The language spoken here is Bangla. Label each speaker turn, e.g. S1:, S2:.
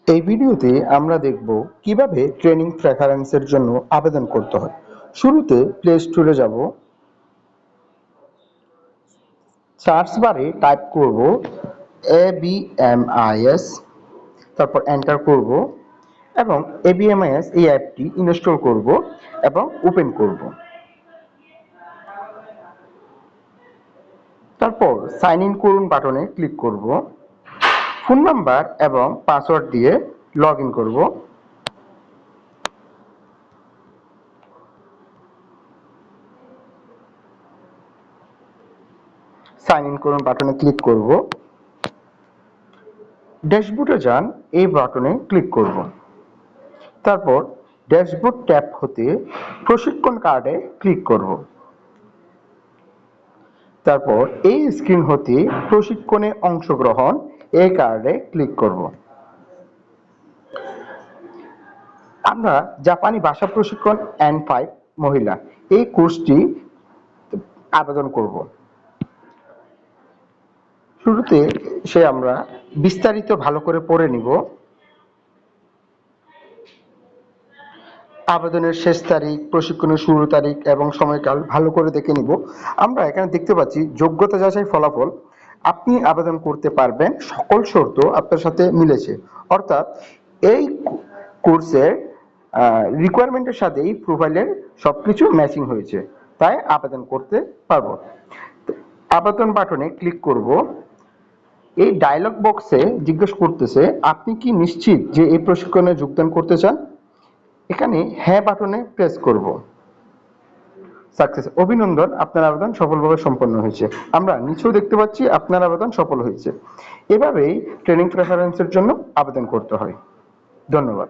S1: এই ভিডিওতে আমরা দেখব কিভাবে ট্রেনিং প্রেফারেন্সের জন্য আবেদন করতে হয়। শুরুতে প্লে স্টোরে যাব, সার্চ বারে টাইপ করব ABMIS, তারপর এন্টার করব এবং ABMIS এই অ্যাপটি ইনস্টল করব এবং ওপেন করব। তারপর সাইন ইন করুন বাটনে ক্লিক করব, ফোন নাম্বার এবং পাসওয়ার্ড দিয়ে লগ ইন করব। সাইন ইন করুন বাটনে ক্লিক করব, ড্যাশবোর্ডে যান, এই বাটনে ক্লিক করব। তারপর ড্যাশবোর্ড ট্যাব হতে প্রশিক্ষণ কার্ডে ক্লিক করব। তারপর এই স্ক্রিন হতে প্রশিক্ষণে অংশগ্রহণ এই কার্ডে ক্লিক করব। আমরা জাপানি ভাষা প্রশিক্ষণ N5 মহিলা এই কোর্সটি আবেদন করব। শুরুতে আমরা বিস্তারিত ভালো করে পড়ে নিব। আবেদনের শেষ তারিখ, প্রশিক্ষণের শুরু তারিখ এবং সময়কাল ভালো করে দেখে নিব। আমরা এখানে দেখতে পাচ্ছি যোগ্যতা যাচাই ফলাফল। আপনি আবেদন করতে পারবেন, সকল শর্ত আপনার সাথে মিলেছে, অর্থাৎ এই কোর্সের রিকোয়ারমেন্টের সাথেই প্রোফাইলের সবকিছু ম্যাচিং হয়েছে, তাই আবেদন করতে পারবো। আবেদন বাটনে ক্লিক করব। এই ডায়লগ বক্সে জিজ্ঞেস করতেছে আপনি কি নিশ্চিত যে এই প্রশিক্ষণে যোগদান করতে চান। এখানে হ্যাঁ বাটনে প্রেস করব। সাকসেস, অভিনন্দন, আপনার আবেদন সফলভাবে সম্পন্ন হয়েছে। আমরা নিচেও দেখতে পাচ্ছি আপনার আবেদন সফল হয়েছে। এভাবেই ট্রেনিং প্রেফারেন্সের জন্য আবেদন করতে হয়। ধন্যবাদ।